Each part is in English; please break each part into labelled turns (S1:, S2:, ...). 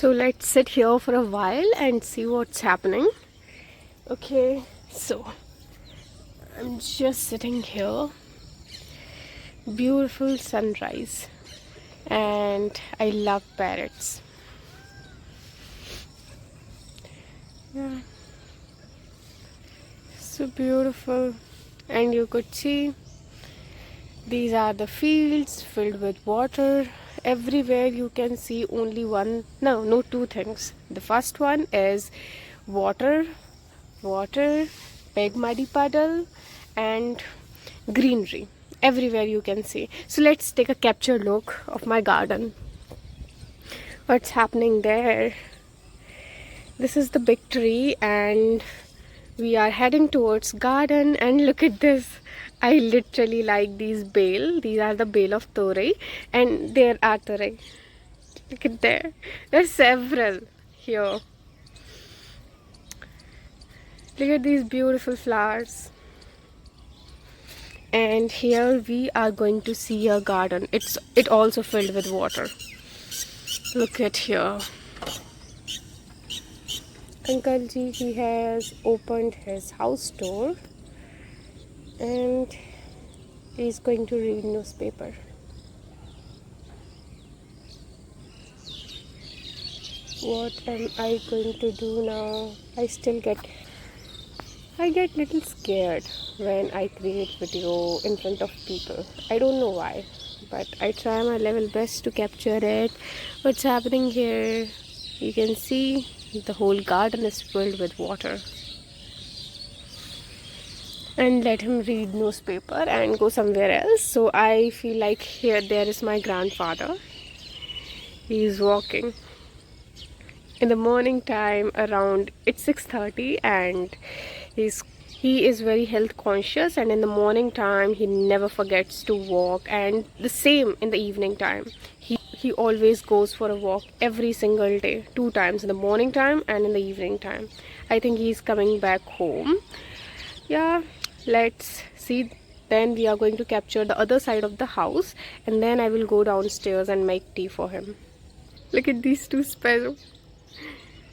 S1: So let's sit here for a while and see what's happening. Okay, so I'm just sitting here. Beautiful sunrise, and I love parrots. Yeah, so beautiful. And you could see these are the fields filled with water. Everywhere you can see only no, two things. The first one is water, big muddy puddle, and greenery. Everywhere you can see. So let's take a capture look of my garden. What's happening there? This is the big tree, and we are heading towards garden. And look at this. I literally like these bale. These are the bale of Torei, and there are Torei. Look at there. There's several here. Look at these beautiful flowers. And here we are going to see a garden. It also filled with water. Look at here. Uncle Ji, he has opened his house door and he's going to read newspaper. What am I going to do now? I get little scared when I create video in front of people. I don't know why, but I try my level best to capture it. What's happening here? You can see the whole garden is filled with water. And let him read newspaper and go somewhere else. So I feel like there is my grandfather. He is walking. In the morning time, around it's 6:30, and he is very health conscious, and in the morning time he never forgets to walk, and the same in the evening time. He always goes for a walk every single day, 2 times, in the morning time and in the evening time. I think he's coming back home. Yeah, let's see. Then we are going to capture the other side of the house, and then I will go downstairs and make tea for him. Look at these two sparrows.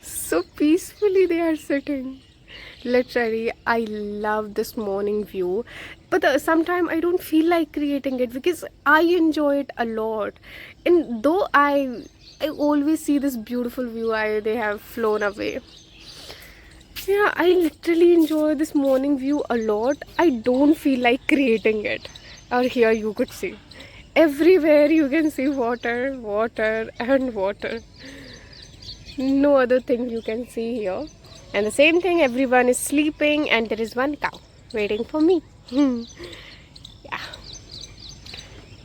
S1: So peacefully they are sitting. Literally, I love this morning view, but sometimes I don't feel like creating it because I enjoy it a lot. And though I always see this beautiful view, they have flown away. Yeah, I literally enjoy this morning view a lot. I don't feel like creating it. Or here you could see, everywhere you can see water, water and water. No other thing you can see here. And the same thing, everyone is sleeping, and there is one cow waiting for me. Yeah.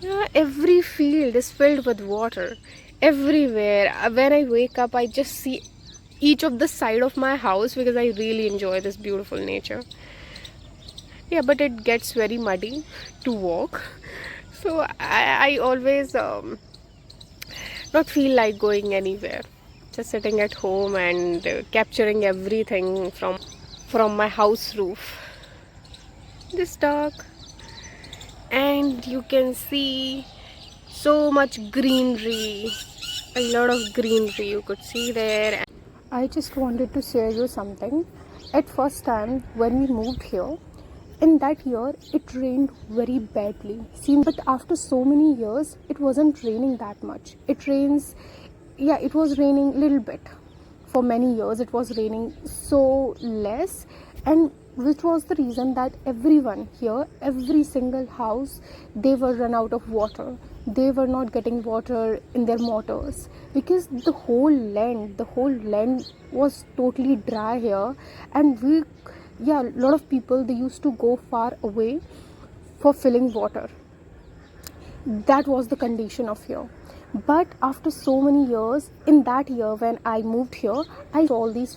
S1: Yeah, every field is filled with water. Everywhere. When I wake up, I just see each of the side of my house because I really enjoy this beautiful nature. Yeah, but it gets very muddy to walk. So I always not feel like going anywhere. Just sitting at home and capturing everything from my house roof. This dark, and you can see so much greenery, a lot of greenery you could see there. I just wanted to share you something. At first time when we moved here, in that year it rained very badly. But after so many years, it wasn't raining that much. It was raining little bit. For many years it was raining so less, and which was the reason that everyone here, every single house, they were run out of water. They were not getting water in their motors because the whole land was totally dry here. And a lot of people, they used to go far away for filling water. That was the condition of here. But after so many years, in that year when I moved here, I saw all these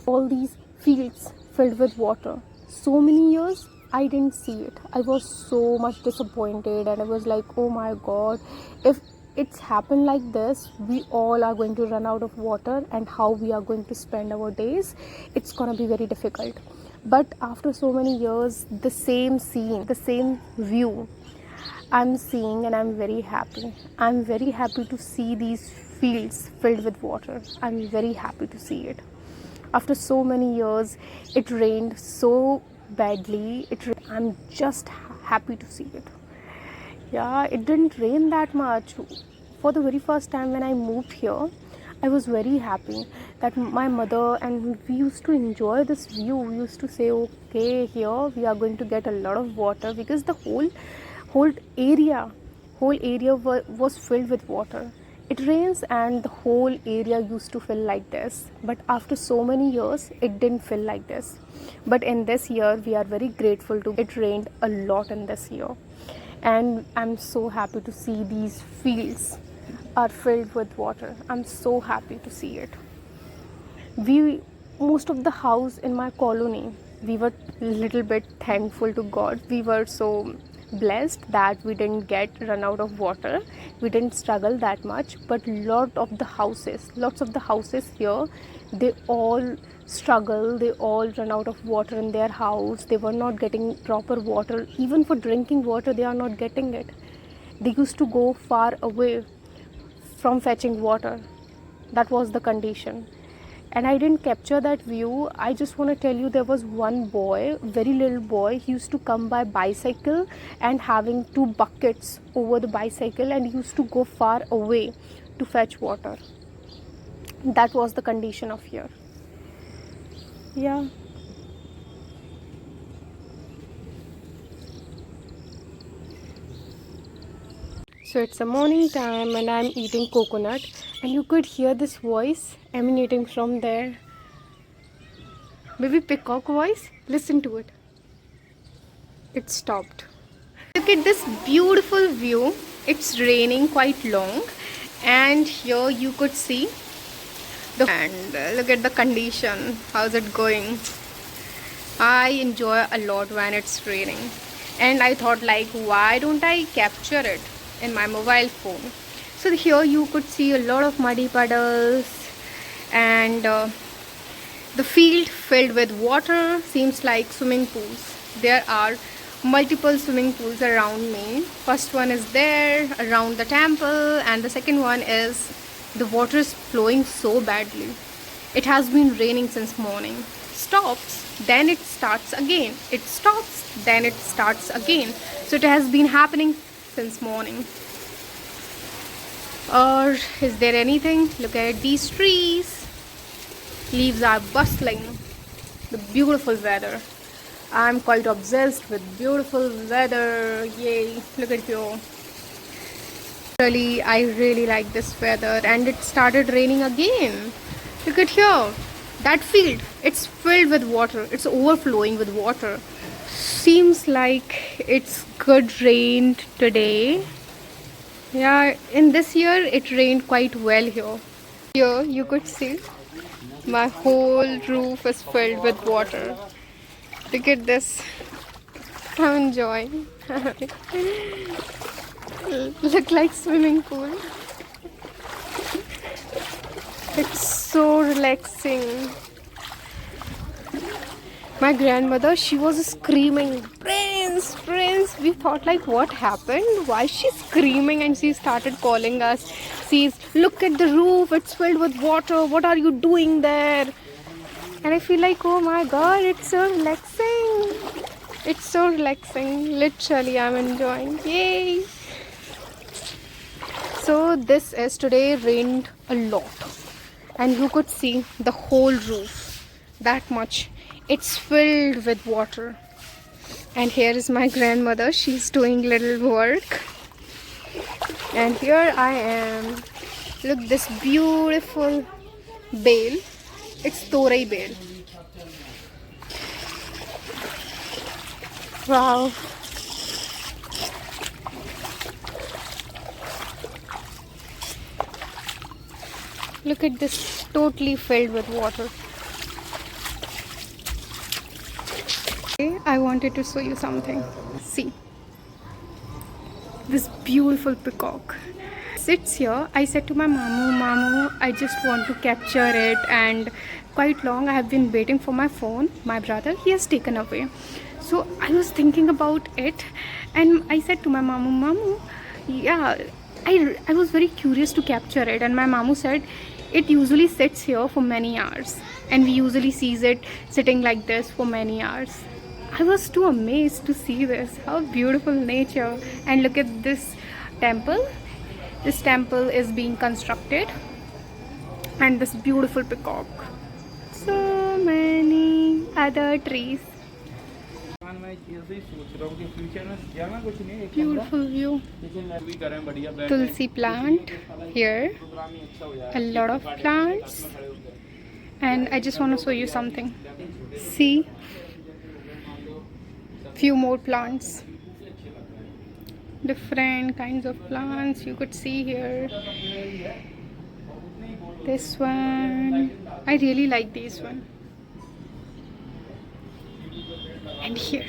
S1: fields filled with water. So many years I didn't see it. I was so much disappointed, and I was like, oh my god, if it's happened like this, we all are going to run out of water, and how we are going to spend our days, it's gonna be very difficult. But after so many years, the same scene, the same view, I'm seeing, and I'm very happy. I'm very happy to see these fields filled with water. I'm very happy to see it. After so many years, it rained so badly. I'm just happy to see it. Yeah, it didn't rain that much. For the very first time when I moved here, I was very happy that my mother and we used to enjoy this view. We used to say, okay, here we are going to get a lot of water, because the whole area was filled with water. It rains and the whole area used to fill like this. But after so many years, it didn't fill like this. But in this year, we are very grateful to it rained a lot in this year. And I'm so happy to see these fields are filled with water. I'm so happy to see it. Most of the house in my colony, we were little bit thankful to God. We were so blessed that we didn't get run out of water. We didn't struggle that much. But lots of the houses here, they all struggle. They all run out of water in their house. They were not getting proper water. Even for drinking water, they are not getting it. They used to go far away from fetching water. That was the condition. And I didn't capture that view. I just want to tell you, there was one boy, very little boy. He used to come by bicycle and having 2 buckets over the bicycle, and he used to go far away to fetch water. That was the condition of here. Yeah. So it's a morning time and I'm eating coconut, and you could hear this voice emanating from there. Maybe peacock voice? Listen to it. It stopped. Look at this beautiful view. It's raining quite long, and here you could see look at the condition. How's it going? I enjoy a lot when it's raining, and I thought, like, why don't I capture it in my mobile phone? So here you could see a lot of muddy puddles, and the field filled with water seems like swimming pools. There are multiple swimming pools around me. First one is there around the temple, and the second one is the water is flowing so badly. It has been raining since morning. Stops, then it starts again. It stops, then it starts again. So it has been happening since morning. Or is there anything? Look at these trees. Leaves are bustling. The beautiful weather. I'm quite obsessed with beautiful weather. Yay, look at you. I really like this weather, and it started raining again. Look at here. That field, it's filled with water. It's overflowing with water. Seems like it's good rain today. Yeah, in this year it rained quite well here. Here you could see my whole roof is filled with water. Look at this. I'm enjoying. Look like swimming pool. It's so relaxing. My grandmother, she was screaming, Prince, Prince. We thought, like, what happened? Why is she screaming? And she started calling us. Look at the roof, it's filled with water. What are you doing there? And I feel like, oh my God, it's so relaxing. It's so relaxing. Literally, I'm enjoying. Yay! So this is today rained a lot, and you could see the whole roof, that much. It's filled with water. And here is my grandmother. She's doing little work. And here I am. Look, this beautiful bale. It's Torai bale. Wow. Look at this, totally filled with water. Okay, I wanted to show you something. See, this beautiful peacock sits here. I said to my Mamu, I just want to capture it, and quite long I have been waiting for my phone. My brother, he has taken away.
S2: So I was thinking about it, and I said to my mamu, yeah, I was very curious to capture it, and my mamu said it usually sits here for many hours, and we usually sees it sitting like this for many hours. I was too amazed to see this. How beautiful nature! And look at this temple. This temple is being constructed, and this beautiful peacock. So many other trees.
S3: मैं ऐसे ही सोच रहा हूँ कि future में जाना कुछ नहीं एक
S2: Beautiful view.
S3: भी करें बढ़िया बैठ
S2: Tulsi plant here.
S3: प्रोग्राम ही अच्छा हो जाए
S2: A lot of plants. And I just want to show you something. See, few more plants. Different kinds of plants you could see here. This one, I really like this one. And here,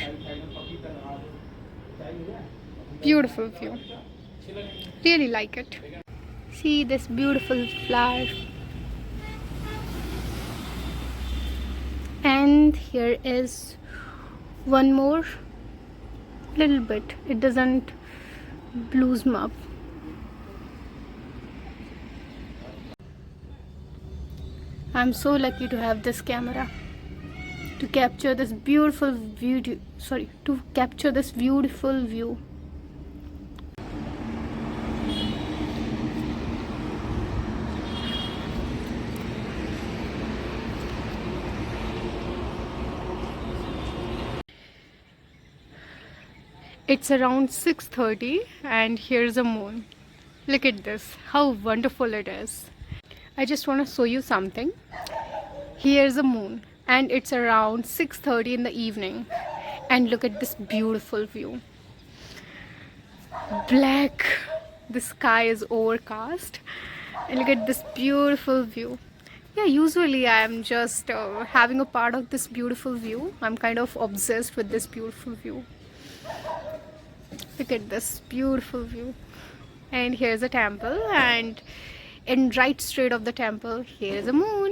S2: beautiful view. Really like it. See this beautiful flower. And here is one more little bit. It doesn't bloom up. I'm so lucky to have this camera to capture this beautiful view. To capture this beautiful view. It's around 6:30 and here's a moon. Look at this, how wonderful it is. I just want to show you something. Here's a moon and it's around 6:30 in the evening, and look at this beautiful view. Black, the sky is overcast, and look at this beautiful view. Yeah, usually I'm just having a part of this beautiful view. I'm kind of obsessed with this beautiful view. Look at this beautiful view. And here's a temple, and in right straight of the temple, here is a moon.